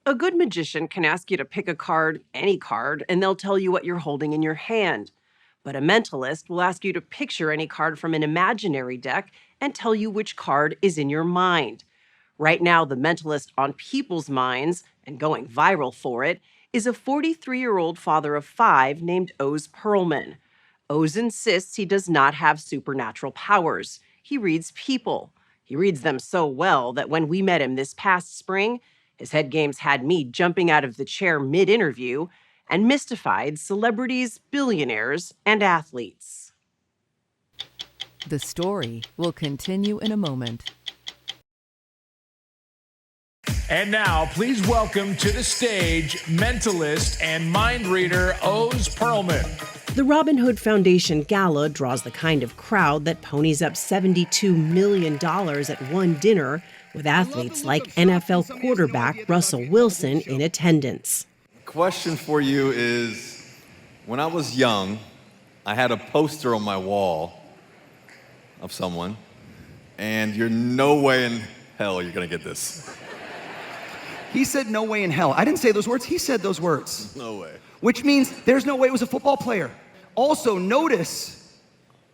A good magician can ask you to pick a card, any card, and they'll tell you what you're holding in your hand. But a mentalist will ask you to picture any card from an imaginary deck and tell you which card is in your mind. Right now, the mentalist on people's minds, and going viral for it, is a 43-year-old father of 5 named Oz Pearlman. Oz insists he does not have supernatural powers. He reads people. He reads them so well that when we met him this past spring, his head games had me jumping out of the chair mid-interview and mystified celebrities, billionaires, and athletes. The story will continue in a moment. And now, please welcome to the stage mentalist and mind reader Oz Pearlman. The Robin Hood Foundation Gala draws the kind of crowd that ponies up $72 million at one dinner, with athletes like NFL quarterback Russell Wilson in attendance. Question for you is, when I was young, I had a poster on my wall of someone, and you're no way in hell you're gonna get this. He said no way in hell. I didn't say those words, he said those words. No way. Which means there's no way it was a football player. Also, notice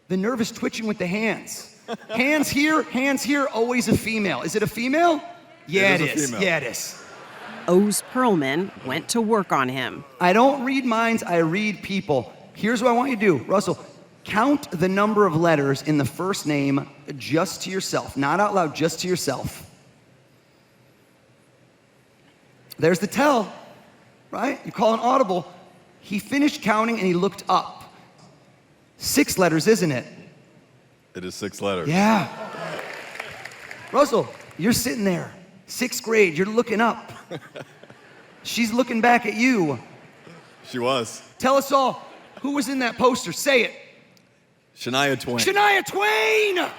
the nervous twitching with the hands. Hands here, always a female. Is it a female? Yeah, it is. Yeah, it is. Oz Pearlman went to work on him. I don't read minds, I read people. Here's what I want you to do. Russell, count the number of letters in the first name just to yourself. Not out loud, just to yourself. There's the tell, right? You call an audible. He finished counting and he looked up. 6 letters, isn't it? It is 6 letters. Yeah. Russell, you're sitting there, 6th grade, you're looking up. She's looking back at you. She was. Tell us all, who was in that poster? Say it. Shania Twain. Shania Twain!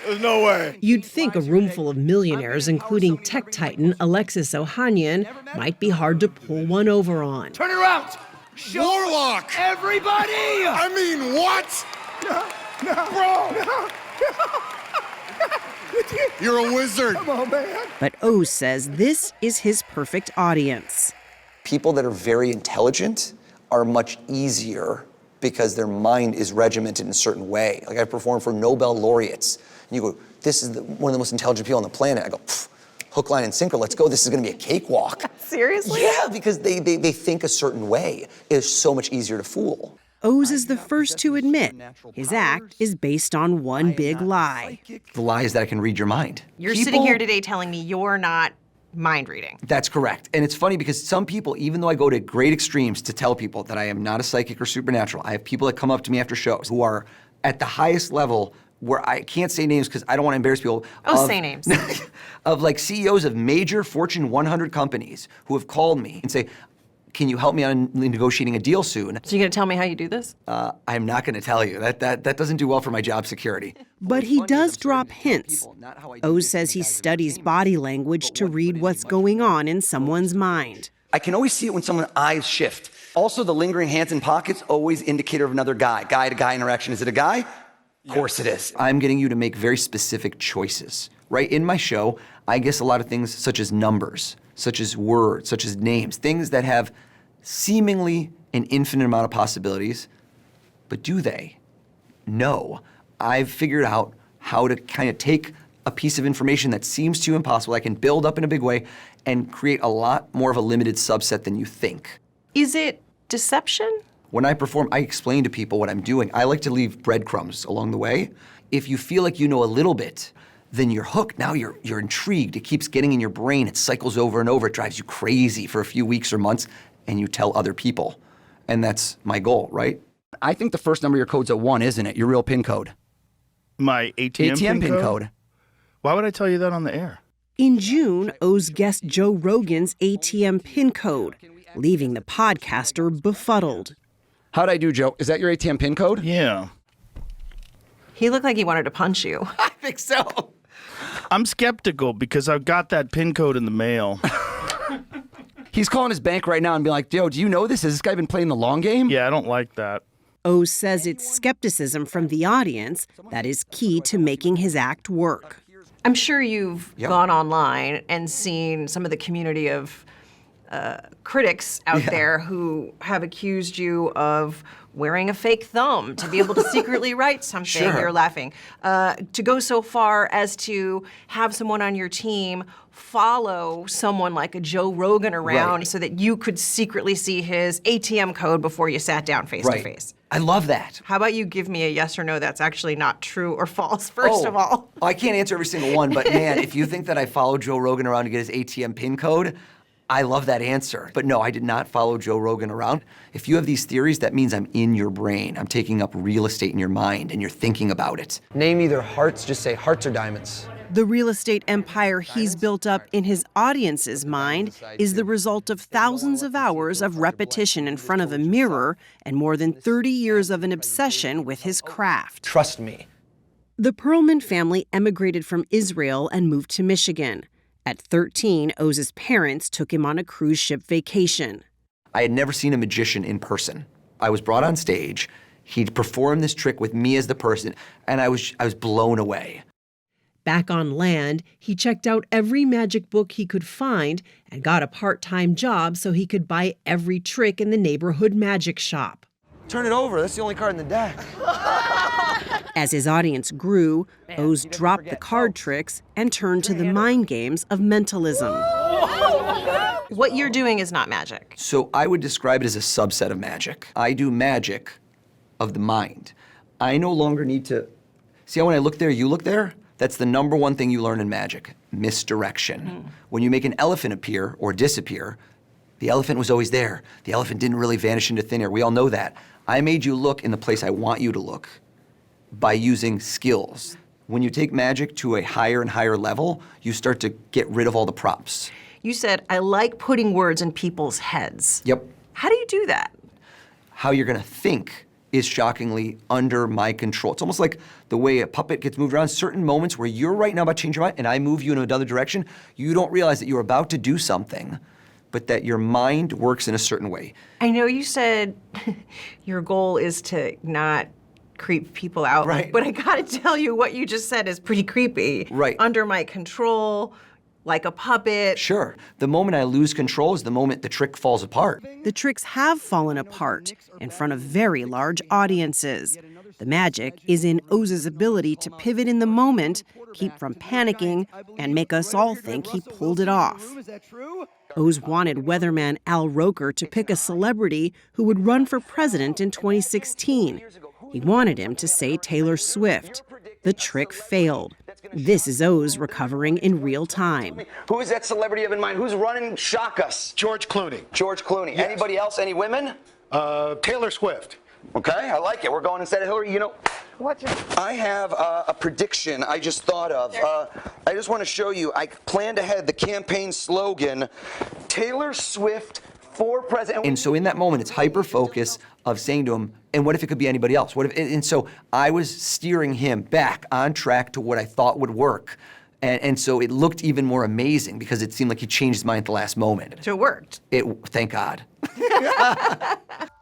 There's no way. You'd think a room full of millionaires, including tech titan Alexis Ohanian, might be hard to pull one over on. Turn it around. Show Warlock! everybody! I mean, what? Bro! You're a wizard. Come on, man. But Oz says this is his perfect audience. People that are very intelligent are much easier because their mind is regimented in a certain way. Like I perform for Nobel laureates, and you go, this is one of the most intelligent people on the planet. I go, hook, line, and sinker, let's go. This is gonna be a cakewalk. Seriously? Yeah, because they think a certain way. It's so much easier to fool. Oz is the first to admit his act is based on one big lie. The lie is that I can read your mind. You're sitting here today telling me you're not mind reading. That's correct. And it's funny because some people, even though I go to great extremes to tell people that I am not a psychic or supernatural, I have people that come up to me after shows who are at the highest level where I can't say names because I don't want to embarrass people. Say names. Of like CEOs of major Fortune 100 companies who have called me and say, can you help me on negotiating a deal soon? So you're gonna tell me how you do this? I'm not gonna tell you. That doesn't do well for my job security. But he does drop hints. Oz says he studies body language to read what's going on in someone's mind. I can always see it when someone's eyes shift. Also, the lingering hands in pockets, always indicator of another guy. Guy-to-guy interaction. Is it a guy? Of course it is. I'm getting you to make very specific choices, right? In my show, I guess a lot of things such as numbers, such as words, such as names, things that have seemingly an infinite amount of possibilities, but do they? No. I've figured out how to kind of take a piece of information that seems too impossible, I can build up in a big way, and create a lot more of a limited subset than you think. Is it deception? When I perform, I explain to people what I'm doing. I like to leave breadcrumbs along the way. If you feel like you know a little bit, then you're hooked. Now you're intrigued. It keeps getting in your brain. It cycles over and over. It drives you crazy for a few weeks or months, and you tell other people. And that's my goal, right? I think the first number of your code's a 1, isn't it? Your real PIN code. My ATM PIN code. Why would I tell you that on the air? In June, Oz guessed Joe Rogan's ATM PIN code, leaving the podcaster befuddled. How'd I do, Joe? Is that your ATM PIN code? Yeah. He looked like he wanted to punch you. I think so. I'm skeptical because I've got that PIN code in the mail. He's calling his bank right now and being like, Joe, do you know this? Has this guy been playing the long game? Yeah, I don't like that. Oz says it's skepticism from the audience that is key to making his act work. I'm sure you've gone online and seen some of the community of critics out there who have accused you of wearing a fake thumb to be able to secretly write something. Sure. You're laughing. To go so far as to have someone on your team follow someone like a Joe Rogan around so that you could secretly see his ATM code before you sat down face to face. I love that. How about you give me a yes or no that's actually not true or false, first of all? I can't answer every single one, but man, if you think that I follow Joe Rogan around to get his ATM PIN code, I love that answer. But no, I did not follow Joe Rogan around. If you have these theories, that means I'm in your brain. I'm taking up real estate in your mind and you're thinking about it. Name either hearts, just say hearts or diamonds. The real estate empire he's built up in his audience's mind is the result of thousands of hours of repetition in front of a mirror and more than 30 years of an obsession with his craft. Trust me. The Pearlman family emigrated from Israel and moved to Michigan. At 13, Oz's parents took him on a cruise ship vacation. I had never seen a magician in person. I was brought on stage. He'd performed this trick with me as the person, and I was blown away. Back on land, he checked out every magic book he could find and got a part-time job so he could buy every trick in the neighborhood magic shop. Turn it over. That's the only card in the deck. As his audience grew, Oz dropped the card tricks and turned to the mind games of mentalism. What you're doing is not magic. So I would describe it as a subset of magic. I do magic of the mind. I no longer need to... See how when I look there, you look there? That's the number one thing you learn in magic, misdirection. When you make an elephant appear or disappear, the elephant was always there. The elephant didn't really vanish into thin air. We all know that. I made you look in the place I want you to look by using skills. When you take magic to a higher and higher level, you start to get rid of all the props. You said, I like putting words in people's heads. Yep. How do you do that? How you're gonna think is shockingly under my control. It's almost like the way a puppet gets moved around. Certain moments where you're right now about to change your mind and I move you in another direction, you don't realize that you're about to do something, but that your mind works in a certain way. I know you said your goal is to not creep people out, but I gotta tell you, what you just said is pretty creepy. Right. Under my control, like a puppet. Sure. The moment I lose control is the moment the trick falls apart. The tricks have fallen apart in front of very large audiences. The magic is in Oz's ability to pivot in the moment, keep from panicking, and make us all think he pulled it off. Oz wanted weatherman Al Roker to pick a celebrity who would run for president in 2016. He wanted him to say Taylor Swift. The trick failed. This is Oz recovering in real time. Who is that celebrity you have in mind? Who's running Shock Us? George Clooney. George Clooney. Yes. Anybody else? Any women? Taylor Swift. Okay, I like it. We're going instead of Hillary. You know, what? I have a prediction I just thought of. I just want to show you. I planned ahead the campaign slogan, Taylor Swift for president. And so in that moment, it's hyper-focus of saying to him, and what if it could be anybody else? What if? And so I was steering him back on track to what I thought would work. And so it looked even more amazing because it seemed like he changed his mind at the last moment. So it worked. Thank God.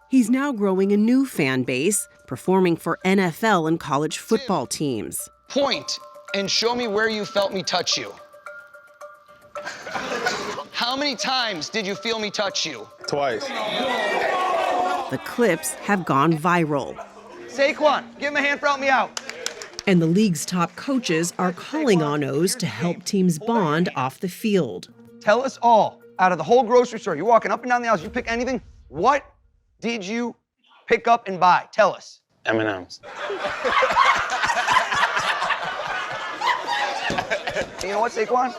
He's now growing a new fan base, performing for NFL and college football teams. Point and show me where you felt me touch you. How many times did you feel me touch you? Twice. The clips have gone viral. Saquon, give him a hand for helping me out. And the league's top coaches are calling on Oz to help teams bond off the field. Tell us all, out of the whole grocery store, you're walking up and down the aisles, you pick anything, what did you pick up and buy? Tell us. M&M's. You know what, Saquon?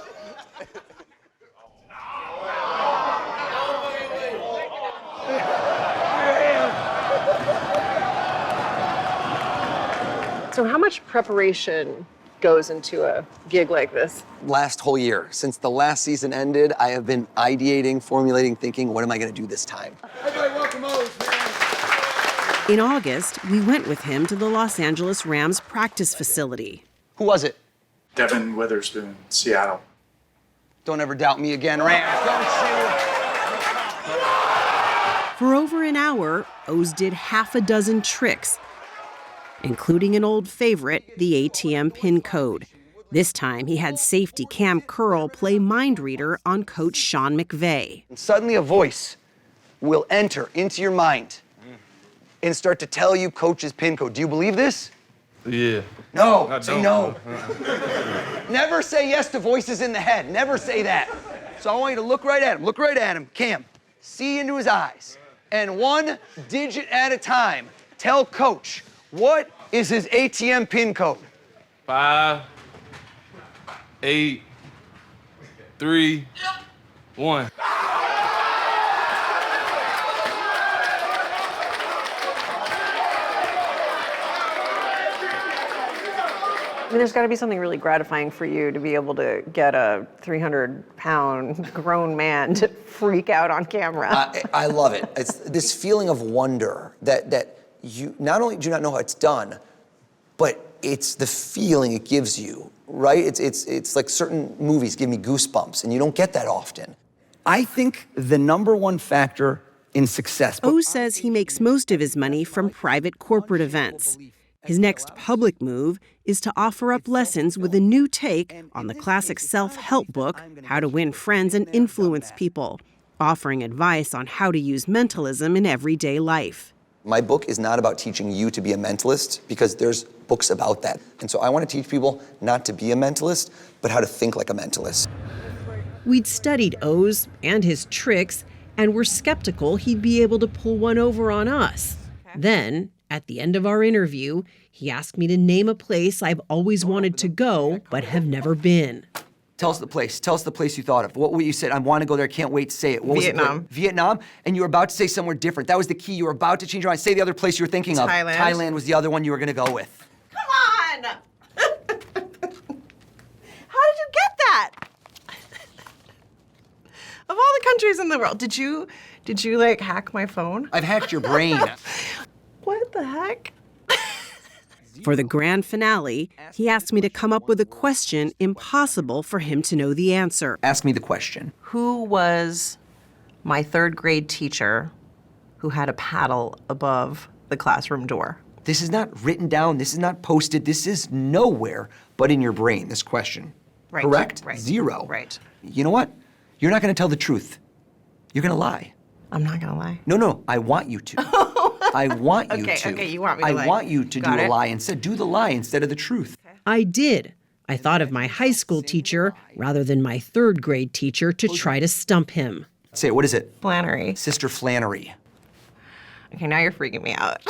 So how much preparation goes into a gig like this? Last whole year, since the last season ended, I have been ideating, formulating, thinking, what am I gonna do this time? In August, we went with him to the Los Angeles Rams practice facility. Who was it? Devin Witherspoon, Seattle. Don't ever doubt me again, Rams. Don't say it. For over an hour, Oz did half a dozen tricks, including an old favorite, the ATM PIN code. This time, he had safety Cam Curl play mind reader on Coach Sean McVay. And suddenly a voice will enter into your mind and start to tell you Coach's pin code. Do you believe this? Yeah. No, say no. Never say yes to voices in the head. Never say that. So I want you to look right at him. Look right at him. Cam, see into his eyes. And one digit at a time, tell Coach, what is his ATM pin code? 5, 8, 3, 1. I mean, there's got to be something really gratifying for you to be able to get a 300-pound grown man to freak out on camera. I love it. It's this feeling of wonder that you not only do not know how it's done, but it's the feeling it gives you, right? It's like certain movies give me goosebumps, and you don't get that often. I think the number one factor in success. Oz says he makes most of his money from private corporate events. His next public move is to offer up lessons with a new take on the classic self-help book, How to Win Friends and Influence People, offering advice on how to use mentalism in everyday life. My book is not about teaching you to be a mentalist, because there's books about that. And so I want to teach people not to be a mentalist, but how to think like a mentalist. We'd studied Oz and his tricks and were skeptical he'd be able to pull one over on us. Then, at the end of our interview, he asked me to name a place I've always wanted to go but have never been. Tell us the place. Tell us the place you thought of. What you said? I want to go there. Can't wait to say it. What Vietnam. Was it? Vietnam. And you were about to say somewhere different. That was the key. You were about to change your mind. Say the other place you were thinking of. Thailand. Thailand was the other one you were going to go with. Come on! How did you get that? Of all the countries in the world, did you like hack my phone? I've hacked your brain. What the heck? For the grand finale, he asked me to come up with a question impossible for him to know the answer. Ask me the question. Who was my third grade teacher who had a paddle above the classroom door? This is not written down. This is not posted. This is nowhere but in your brain, this question. Right. Correct? Right. 0. Right. You know what? You're not going to tell the truth. You're going to lie. I'm not gonna lie. No, I want you to. I want you to. Okay, you want me to lie. I want you to Got do a it. lie instead. Do the lie instead of the truth. I did. I thought of my high school teacher rather than my third grade teacher to try to stump him. Say it. What is it? Flannery. Sister Flannery. Okay, now you're freaking me out.